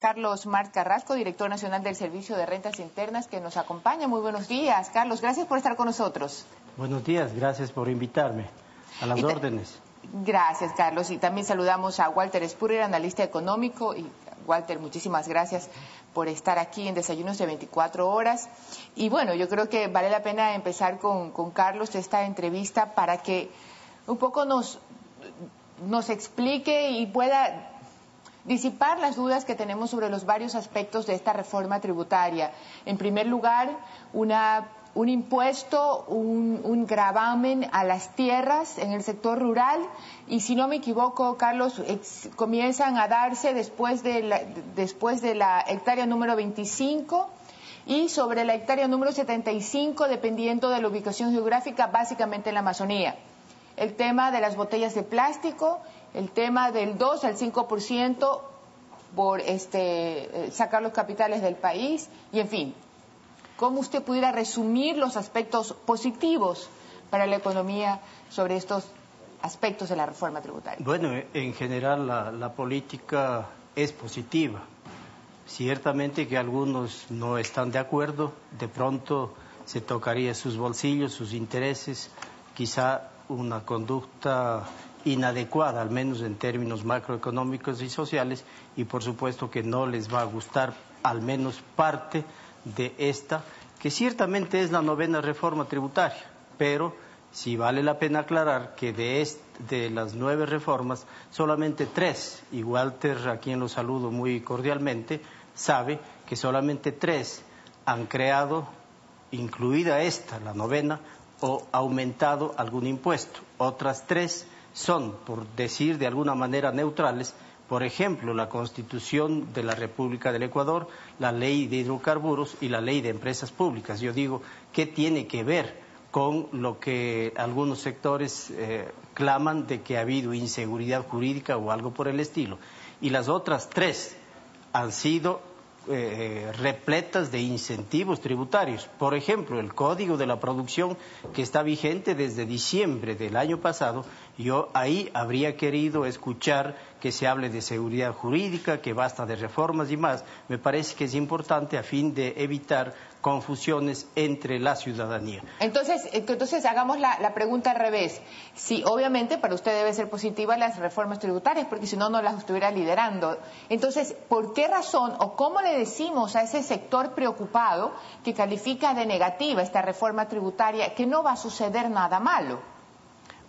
Carlos Mart Carrasco, director nacional del Servicio de Rentas Internas, que nos acompaña. Muy buenos días, Carlos. Gracias por estar con nosotros. Buenos días, gracias por invitarme. A las órdenes. Gracias, Carlos. Y también saludamos a Walter Spurrier, analista económico. Y Walter, muchísimas gracias por estar aquí en Desayunos de 24 horas. Y bueno, yo creo que vale la pena empezar con Carlos esta entrevista para que un poco nos explique y pueda disipar las dudas que tenemos sobre los varios aspectos de esta reforma tributaria. En primer lugar, un impuesto, un gravamen a las tierras en el sector rural, y si no me equivoco, Carlos, comienzan a darse después de la hectárea número 25 y sobre la hectárea número 75, dependiendo de la ubicación geográfica, básicamente en la Amazonía. El tema de las botellas de plástico, el tema del 2 al 5% por sacar los capitales del país, y en fin, ¿cómo usted pudiera resumir los aspectos positivos para la economía sobre estos aspectos de la reforma tributaria? Bueno, en general la política es positiva. Ciertamente que algunos no están de acuerdo, de pronto se tocaría sus bolsillos, sus intereses, quizá una conducta inadecuada, al menos en términos macroeconómicos y sociales, y por supuesto que no les va a gustar al menos parte de esta, que ciertamente es la 9ª reforma tributaria, pero sí vale la pena aclarar que de las 9 reformas, solamente 3, y Walter, a quien lo saludo muy cordialmente, sabe que solamente 3 han creado, incluida esta, la 9ª, o aumentado algún impuesto. Otras 3 son, por decir de alguna manera, neutrales. Por ejemplo, la Constitución de la República del Ecuador, la Ley de Hidrocarburos y la Ley de Empresas Públicas. Yo digo, ¿qué tiene que ver con lo que algunos sectores claman de que ha habido inseguridad jurídica o algo por el estilo? Y las otras 3 han sido repletas de incentivos tributarios. Por ejemplo, el Código de la Producción, que está vigente desde diciembre del año pasado, yo ahí habría querido escuchar que se hable de seguridad jurídica, que basta de reformas y más. Me parece que es importante a fin de evitar confusiones entre la ciudadanía. Entonces hagamos la pregunta al revés. Sí, obviamente para usted debe ser positiva las reformas tributarias, porque si no, no las estuviera liderando. Entonces, ¿por qué razón o cómo le decimos a ese sector preocupado que califica de negativa esta reforma tributaria que no va a suceder nada malo?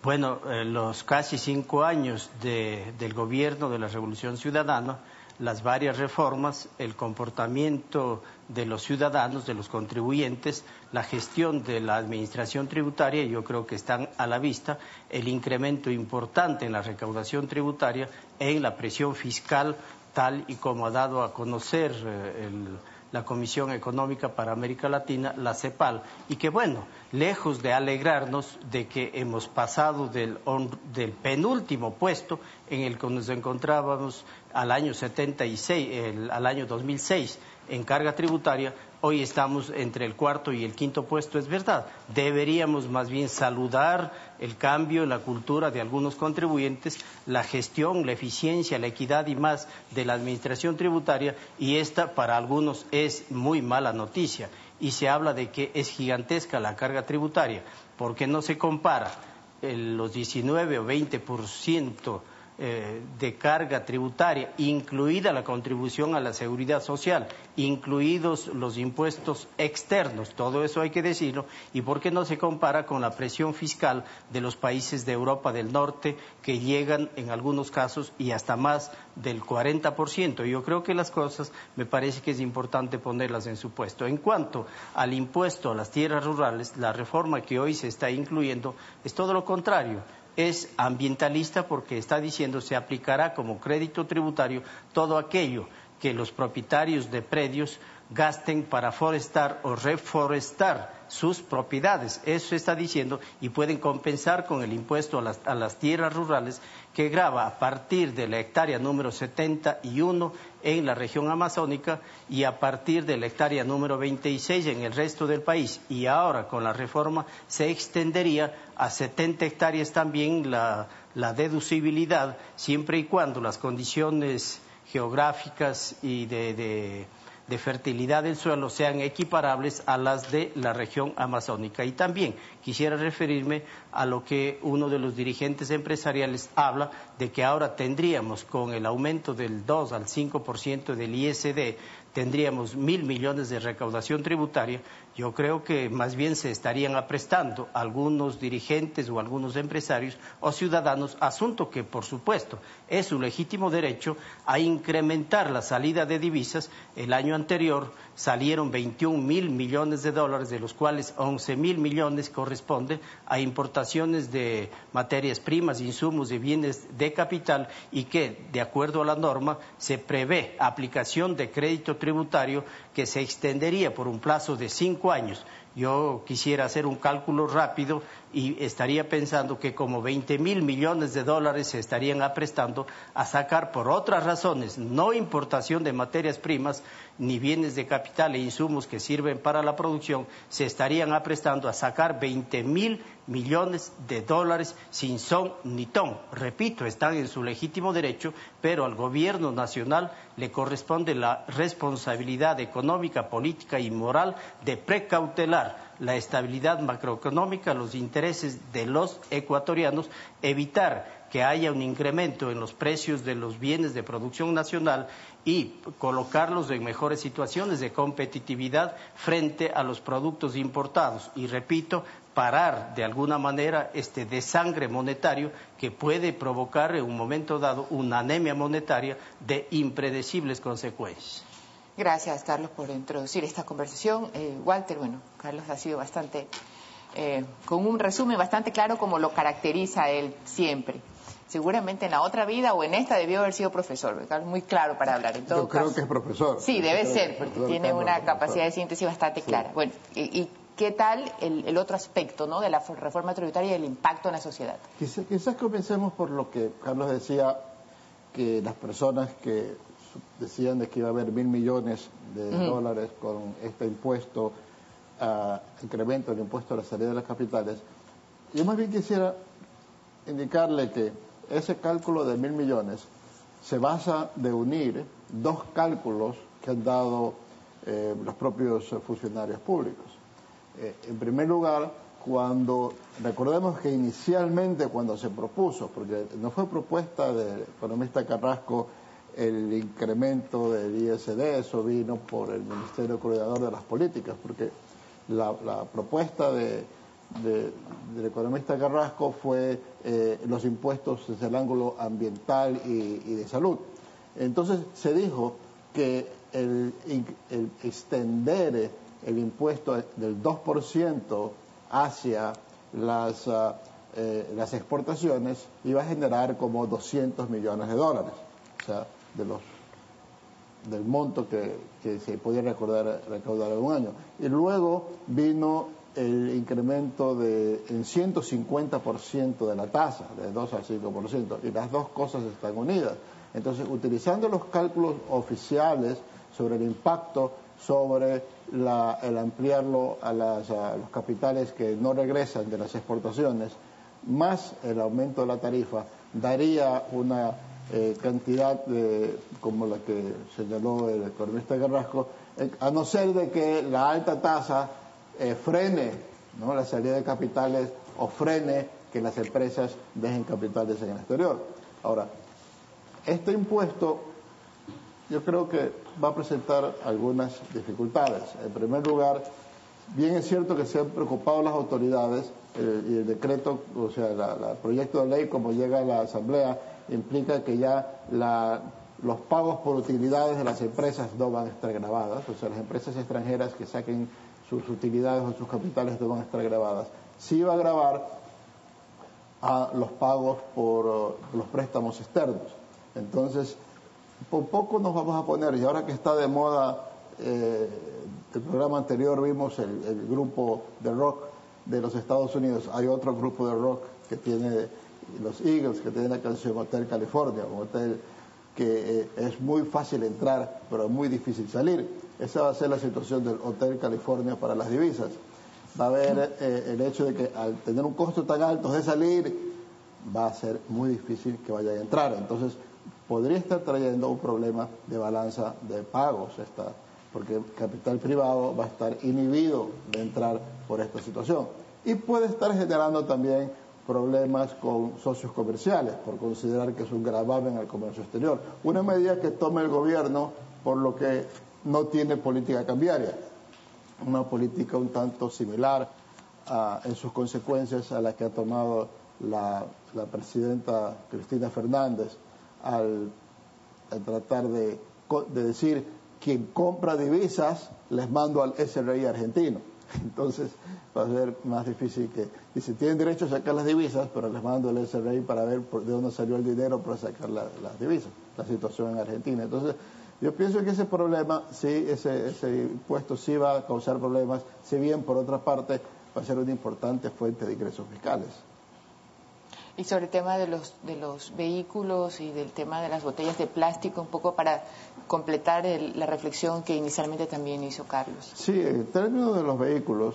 Bueno, los casi 5 años del gobierno de la Revolución Ciudadana, las varias reformas, el comportamiento de los ciudadanos, de los contribuyentes, la gestión de la administración tributaria, yo creo que están a la vista, el incremento importante en la recaudación tributaria, en la presión fiscal, tal y como ha dado a conocer la Comisión Económica para América Latina, la CEPAL, y que bueno, lejos de alegrarnos de que hemos pasado del penúltimo puesto en el que nos encontrábamos al año 2006 en carga tributaria, hoy estamos entre el 4º y el 5º puesto, es verdad. Deberíamos más bien saludar el cambio en la cultura de algunos contribuyentes, la gestión, la eficiencia, la equidad y más de la administración tributaria, y esta para algunos es muy mala noticia. Y se habla de que es gigantesca la carga tributaria, porque no se compara los 19 o 20% de carga tributaria, incluida la contribución a la seguridad social, incluidos los impuestos externos, todo eso hay que decirlo, y por qué no se compara con la presión fiscal de los países de Europa del Norte, que llegan en algunos casos y hasta más del 40%. Yo creo que las cosas me parece que es importante ponerlas en su puesto. En cuanto al impuesto a las tierras rurales, la reforma que hoy se está incluyendo es todo lo contrario. Es ambientalista porque está diciendo se aplicará como crédito tributario todo aquello que los propietarios de predios gasten para forestar o reforestar sus propiedades. Eso se está diciendo, y pueden compensar con el impuesto a las tierras rurales, que grava a partir de la hectárea número 71 en la región amazónica y a partir de la hectárea número 26 en el resto del país. Y ahora con la reforma se extendería a 70 hectáreas también la deducibilidad, siempre y cuando las condiciones geográficas y de fertilidad del suelo sean equiparables a las de la región amazónica. Y también quisiera referirme a lo que uno de los dirigentes empresariales habla de que ahora tendríamos, con el aumento del 2 al 5% del ISD, tendríamos 1.000 millones de recaudación tributaria. Yo creo que más bien se estarían aprestando algunos dirigentes o algunos empresarios o ciudadanos, asunto que por supuesto es su legítimo derecho, a incrementar la salida de divisas. El año anterior salieron 21.000 millones de dólares, de los cuales 11.000 millones corresponden a importaciones de materias primas, insumos y bienes de capital, y que, de acuerdo a la norma, se prevé aplicación de crédito tributario que se extendería por un plazo de 5 años. Yo quisiera hacer un cálculo rápido y estaría pensando que como 20.000 millones de dólares se estarían aprestando a sacar por otras razones, no importación de materias primas ni bienes de capital e insumos que sirven para la producción, se estarían aprestando a sacar 20.000 millones de dólares sin son ni ton. Repito, están en su legítimo derecho, pero al gobierno nacional le corresponde la responsabilidad económica, política y moral de precautelar la estabilidad macroeconómica, los intereses de los ecuatorianos, evitar que haya un incremento en los precios de los bienes de producción nacional y colocarlos en mejores situaciones de competitividad frente a los productos importados. Y repito, parar de alguna manera este desangre monetario que puede provocar en un momento dado una anemia monetaria de impredecibles consecuencias. Gracias, Carlos, por introducir esta conversación. Walter, bueno, Carlos ha sido bastante, con un resumen bastante claro como lo caracteriza él siempre. Seguramente en la otra vida o en esta debió haber sido profesor, Carlos, muy claro para hablar. En todo Yo creo caso, que es profesor. Sí, debe ser, porque tiene una capacidad de síntesis bastante clara. Bueno, y ¿qué tal el otro aspecto, ¿no?, de la reforma tributaria y el impacto en la sociedad? Quizás comencemos por lo que Carlos decía, que las personas que decían de que iba a haber 1.000 millones de dólares con este impuesto, incremento del impuesto a la salida de las capitales. Yo más bien quisiera indicarle que ese cálculo de 1.000 millones se basa de unir dos cálculos que han dado los propios funcionarios públicos. En primer lugar, recordemos que inicialmente cuando se propuso, porque no fue propuesta del economista Carrasco el incremento del ISD, eso vino por el Ministerio Coordinador de las Políticas, porque la propuesta del economista Carrasco fue los impuestos desde el ángulo ambiental y de salud. Entonces se dijo que el extender el impuesto del 2% hacia las exportaciones iba a generar como 200 millones de dólares, o sea, del monto que se podía recaudar en un año. Y luego vino el incremento en 150% de la tasa, de 2 al 5%, y las dos cosas están unidas. Entonces, utilizando los cálculos oficiales sobre el impacto sobre el ampliarlo a los capitales que no regresan de las exportaciones, más el aumento de la tarifa, daría una cantidad como la que señaló el economista Carrasco, a no ser de que la alta tasa frene, ¿no?, la salida de capitales o frene que las empresas dejen capitales en el exterior. Ahora, este impuesto yo creo que va a presentar algunas dificultades. En primer lugar, bien es cierto que se han preocupado las autoridades y el decreto, o sea, el proyecto de ley como llega a la Asamblea implica que ya los pagos por utilidades de las empresas no van a estar gravadas, o sea, las empresas extranjeras que saquen sus utilidades o sus capitales no van a estar gravadas. Sí va a gravar a los pagos por los préstamos externos. Entonces, por poco nos vamos a poner, y ahora que está de moda, el programa anterior vimos el grupo de rock de los Estados Unidos, hay otro grupo de rock que tiene los Eagles, que tiene la canción Hotel California, un hotel que es muy fácil entrar, pero muy difícil salir. Esa va a ser la situación del Hotel California para las divisas. Va a haber el hecho de que al tener un costo tan alto de salir, va a ser muy difícil que vayan a entrar. Entonces, podría estar trayendo un problema de balanza de pagos, porque el capital privado va a estar inhibido de entrar por esta situación. Y puede estar generando también problemas con socios comerciales, por considerar que es un gravamen al comercio exterior. Una medida que toma el gobierno por lo que no tiene política cambiaria, una política un tanto similar en sus consecuencias a la que ha tomado la presidenta Cristina Fernández al tratar de decir: quien compra divisas les mando al SRI argentino. Entonces va a ser más difícil que... Dice, tienen derecho a sacar las divisas, pero les mando el SRI para ver de dónde salió el dinero para sacar las divisas, la situación en Argentina. Entonces yo pienso que ese problema, sí, ese impuesto sí va a causar problemas, si bien por otra parte va a ser una importante fuente de ingresos fiscales. Y sobre el tema de los vehículos y del tema de las botellas de plástico, un poco para completar la reflexión que inicialmente también hizo Carlos. Sí, en términos de los vehículos,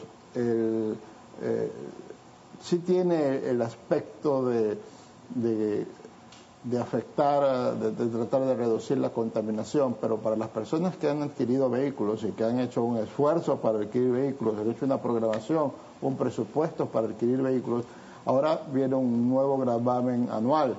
sí tiene el aspecto de afectar, de tratar de reducir la contaminación, pero para las personas que han adquirido vehículos y que han hecho un esfuerzo para adquirir vehículos, han hecho una programación, un presupuesto para adquirir vehículos, ahora viene un nuevo gravamen anual,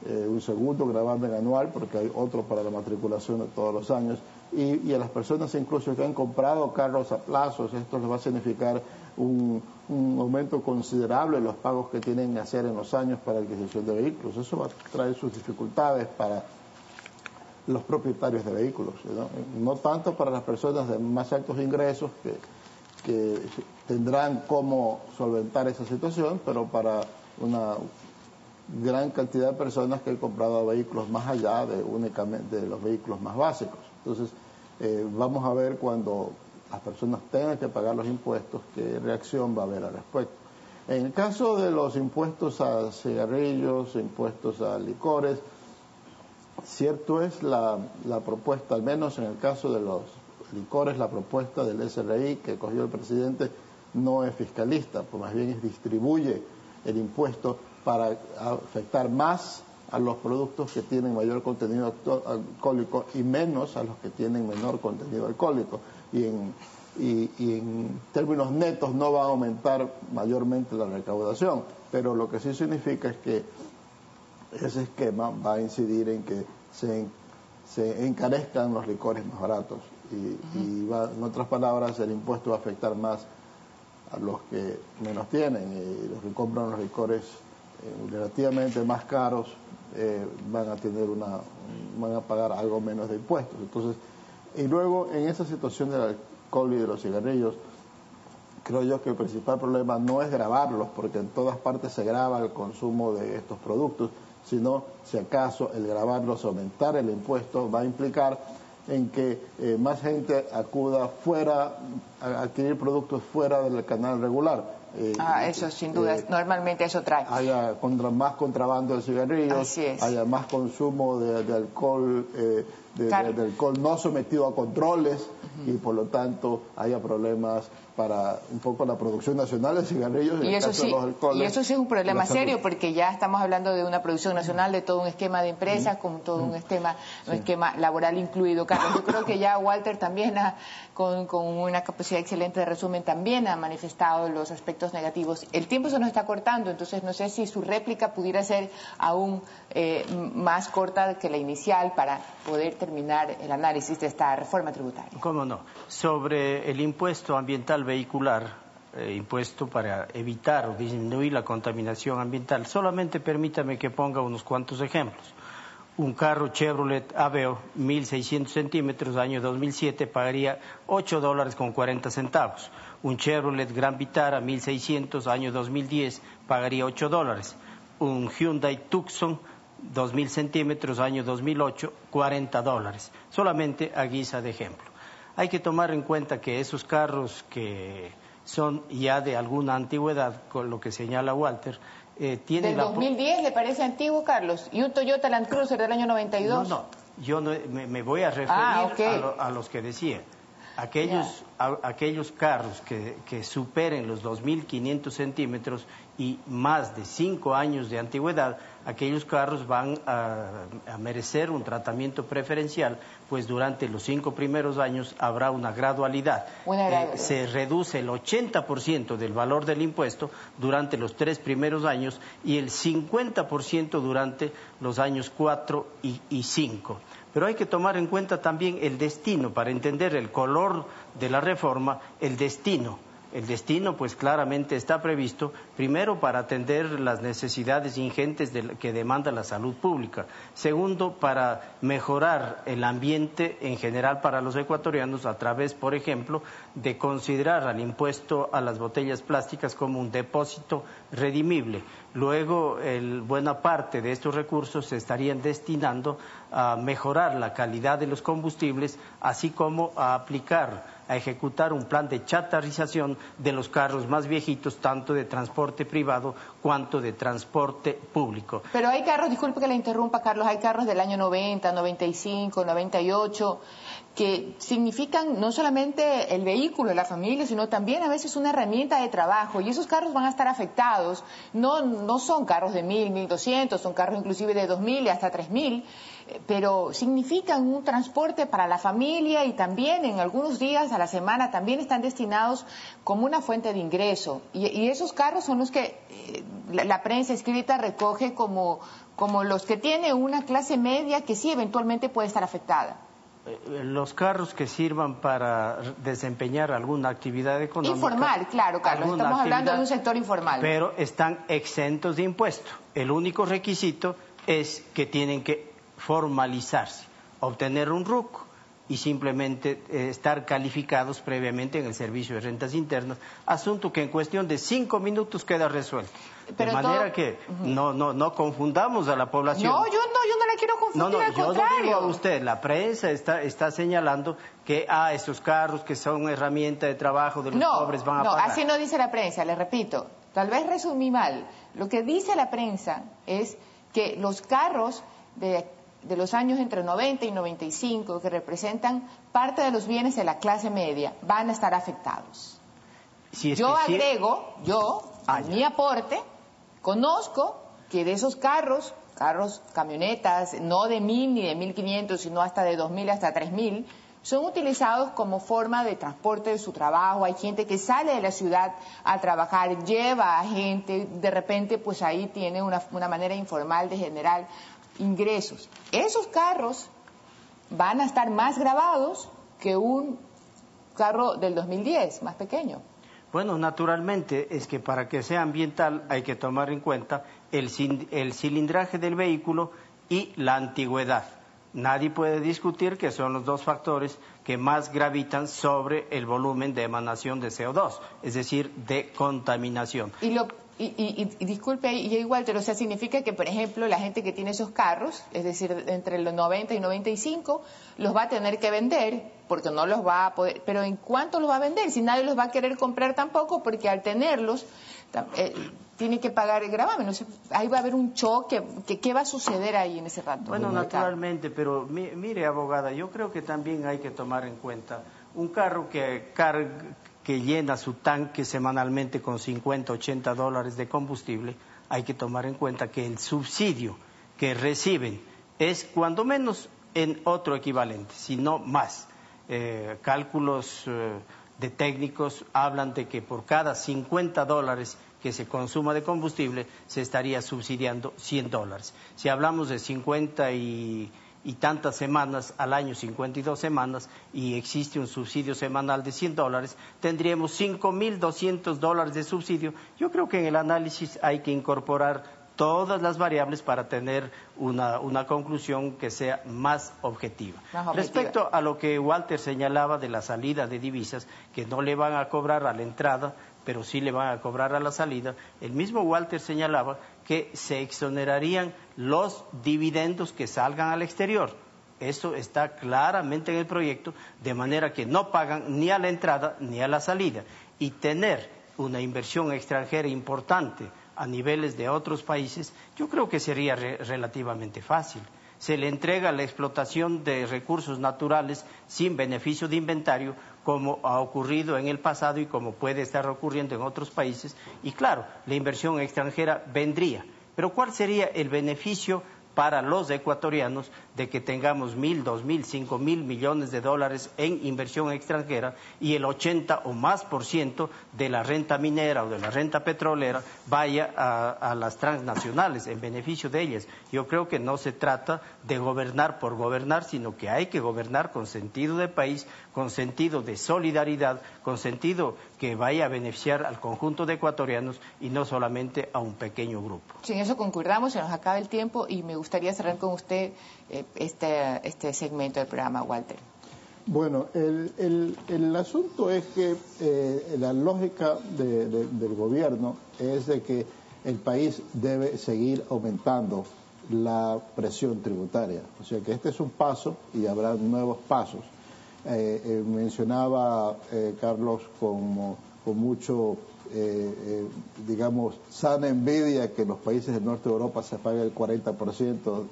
un segundo gravamen anual, porque hay otro para la matriculación de todos los años, y a las personas incluso que han comprado carros a plazos, esto les va a significar un aumento considerable en los pagos que tienen que hacer en los años para la adquisición de vehículos. Eso va a traer sus dificultades para los propietarios de vehículos, no tanto para las personas de más altos ingresos que tendrán cómo solventar esa situación, pero para una gran cantidad de personas que han comprado vehículos más allá de únicamente de los vehículos más básicos. Entonces, vamos a ver cuando las personas tengan que pagar los impuestos, qué reacción va a haber al respecto. En el caso de los impuestos a cigarrillos, impuestos a licores, cierto es la propuesta, al menos en el caso de los licores, la propuesta del SRI que cogió el presidente no es fiscalista, pues más bien distribuye el impuesto para afectar más a los productos que tienen mayor contenido alcohólico y menos a los que tienen menor contenido alcohólico. Y en términos netos no va a aumentar mayormente la recaudación, pero lo que sí significa es que ese esquema va a incidir en que se encarezcan los licores más baratos y va, en otras palabras, el impuesto va a afectar más a los que menos tienen, y los que compran los licores relativamente más caros van a pagar algo menos de impuestos. Entonces, y luego en esa situación del alcohol y de los cigarrillos, creo yo que el principal problema no es gravarlos, porque en todas partes se grava el consumo de estos productos, sino si acaso el gravarlos, aumentar el impuesto, va a implicar en que más gente acuda fuera a adquirir productos fuera del canal regular. Eso sin duda, normalmente eso trae. Haya más contrabando de cigarrillos, haya más consumo de alcohol, de alcohol no sometido a controles, y por lo tanto haya problemas para un poco la producción nacional de cigarrillos y eso sí, y eso sí es un problema serio, porque ya estamos hablando de una producción nacional, de todo un esquema de empresas, con todo un esquema laboral incluido. Carlos, yo creo que ya Walter también con una capacidad excelente de resumen también ha manifestado los aspectos negativos. El tiempo se nos está cortando, entonces no sé si su réplica pudiera ser aún más corta que la inicial para poder terminar el análisis de esta reforma tributaria. ¿Cómo no? Sobre el impuesto ambiental vehicular, impuesto para evitar o disminuir la contaminación ambiental, solamente permítame que ponga unos cuantos ejemplos. Un carro Chevrolet Aveo, 1.600 centímetros, año 2007, pagaría $8.40. Un Chevrolet Gran Vitara, 1.600, año 2010, pagaría $8. Un Hyundai Tucson, 2.000 centímetros, año 2008, $40. Solamente a guisa de ejemplo. Hay que tomar en cuenta que esos carros que son ya de alguna antigüedad, con lo que señala Walter, tienen... ¿Del 2010 le parece antiguo, Carlos? ¿Y un Toyota Land Cruiser del año 92? No, yo no, me voy a referir a los que decía. Aquellos carros que superen los 2.500 centímetros y más de 5 años de antigüedad aquellos carros van a merecer un tratamiento preferencial, pues durante los 5 primeros años habrá una gradualidad. Se reduce el 80% del valor del impuesto durante los 3 primeros años y el 50% durante los años 4 y 5. Pero hay que tomar en cuenta también el destino, para entender el color de la reforma, el destino. El destino, pues claramente está previsto, primero, para atender las necesidades ingentes que demanda la salud pública. Segundo, para mejorar el ambiente en general para los ecuatorianos a través, por ejemplo, de considerar al impuesto a las botellas plásticas como un depósito redimible. Luego, buena parte de estos recursos se estarían destinando a mejorar la calidad de los combustibles, así como a ejecutar un plan de chatarrización de los carros más viejitos, tanto de transporte privado cuanto de transporte público. Pero hay carros, disculpe que le interrumpa, Carlos, hay carros del año 90, 95, 98, que significan no solamente el vehículo de la familia, sino también a veces una herramienta de trabajo, y esos carros van a estar afectados. No son carros de 1.000, 1.200, son carros inclusive de 2.000 y hasta 3.000, pero significan un transporte para la familia, y también en algunos días a la semana también están destinados como una fuente de ingreso, y esos carros son los que la prensa escrita recoge como los que tiene una clase media que sí eventualmente puede estar afectada. Los carros que sirvan para desempeñar alguna actividad económica. Informal, claro, Carlos, estamos hablando de un sector informal. Pero están exentos de impuesto. El único requisito es que tienen que formalizarse, obtener un RUC y simplemente estar calificados previamente en el Servicio de Rentas Internas, asunto que en cuestión de 5 minutos queda resuelto. Pero de manera que no confundamos a la población. No, yo no la quiero confundir, al contrario. Yo no digo a usted, la prensa está señalando que esos carros que son herramienta de trabajo de los pobres van a pagar. No, así no dice la prensa, le repito, tal vez resumí mal. Lo que dice la prensa es que los carros de los años entre 90 y 95, que representan parte de los bienes de la clase media, van a estar afectados. Mi aporte, conozco que de esos carros, camionetas, no de 1.000 ni de 1.500, sino hasta de 2.000 hasta 3.000, son utilizados como forma de transporte de su trabajo. Hay gente que sale de la ciudad a trabajar, lleva a gente, de repente pues ahí tiene una manera informal de generar ingresos. Esos carros van a estar más gravados que un carro del 2010, más pequeño. Bueno, naturalmente es que para que sea ambiental hay que tomar en cuenta el cilindraje del vehículo y la antigüedad. Nadie puede discutir que son los dos factores que más gravitan sobre el volumen de emanación de CO2, es decir, de contaminación. Y disculpe, y Walter, o sea, significa que, por ejemplo, la gente que tiene esos carros, es decir, entre los 90 y 95, los va a tener que vender, porque no los va a poder, pero ¿en cuánto los va a vender? Si nadie los va a querer comprar tampoco, porque al tenerlos, tiene que pagar el gravamen. O sea, ahí va a haber un choque. ¿Qué va a suceder ahí en ese rato? Bueno, naturalmente, pero mire, abogada, yo creo que también hay que tomar en cuenta un carro que llena su tanque semanalmente con 50, 80 dólares de combustible, hay que tomar en cuenta que el subsidio que reciben es cuando menos en otro equivalente, si no más. Cálculos de técnicos hablan de que por cada 50 dólares que se consuma de combustible se estaría subsidiando 100 dólares. Si hablamos de 50 y tantas semanas al año, 52 semanas, y existe un subsidio semanal de 100 dólares, tendríamos 5.200 dólares de subsidio. Yo creo que en el análisis hay que incorporar todas las variables para tener una conclusión que sea más objetiva. Respecto a lo que Walter señalaba de la salida de divisas, que no le van a cobrar a la entrada, pero sí le van a cobrar a la salida, el mismo Walter señalaba que se exonerarían los dividendos que salgan al exterior. Eso está claramente en el proyecto, de manera que no pagan ni a la entrada ni a la salida. Y tener una inversión extranjera importante a niveles de otros países, yo creo que sería relativamente fácil. Se le entrega la explotación de recursos naturales sin beneficio de inventario, como ha ocurrido en el pasado y como puede estar ocurriendo en otros países. Y claro, la inversión extranjera vendría, Pero ¿cuál sería el beneficio para los ecuatorianos de que tengamos 1.000, 2.000, 5.000 millones de dólares en inversión extranjera y el 80 o más % de la renta minera o de la renta petrolera vaya a las transnacionales en beneficio de ellas? Yo creo que no se trata de gobernar por gobernar, sino que hay que gobernar con sentido de país, con sentido de solidaridad, con sentido que vaya a beneficiar al conjunto de ecuatorianos y no solamente a un pequeño grupo. Sí, en eso concordamos, se nos acaba el tiempo y me gustaría cerrar con usted este segmento del programa, Walter. Bueno, el asunto es que la lógica del gobierno es de que el país debe seguir aumentando la presión tributaria. O sea que este es un paso y habrá nuevos pasos. Mencionaba Carlos con mucho, digamos, sana envidia que en los países del norte de Europa se paga el 40%,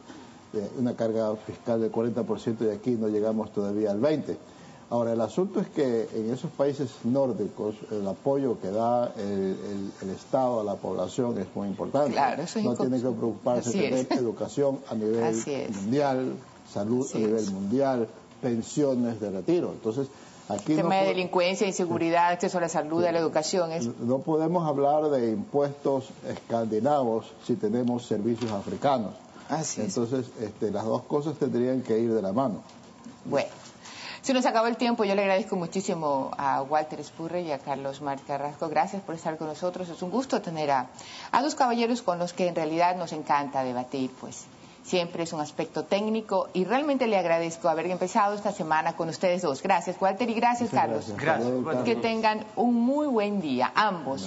una carga fiscal del 40% y aquí no llegamos todavía al 20%. Ahora, el asunto es que en esos países nórdicos el apoyo que da el Estado a la población es muy importante. Claro, eso es no tiene que preocuparse de tener educación a nivel mundial, salud a nivel mundial, pensiones de retiro. Entonces, aquí el tema de delincuencia, inseguridad, acceso a la salud, a la educación. No podemos hablar de impuestos escandinavos si tenemos servicios africanos. Así es. Entonces, las dos cosas tendrían que ir de la mano. Bueno, se nos acabó el tiempo. Yo le agradezco muchísimo a Walter Spurrier y a Carlos Martí Carrasco. Gracias por estar con nosotros. Es un gusto tener a dos caballeros con los que en realidad nos encanta debatir, pues siempre es un aspecto técnico y realmente le agradezco haber empezado esta semana con ustedes dos. Gracias, Walter, y gracias, Carlos. Gracias. Que tengan un muy buen día, ambos.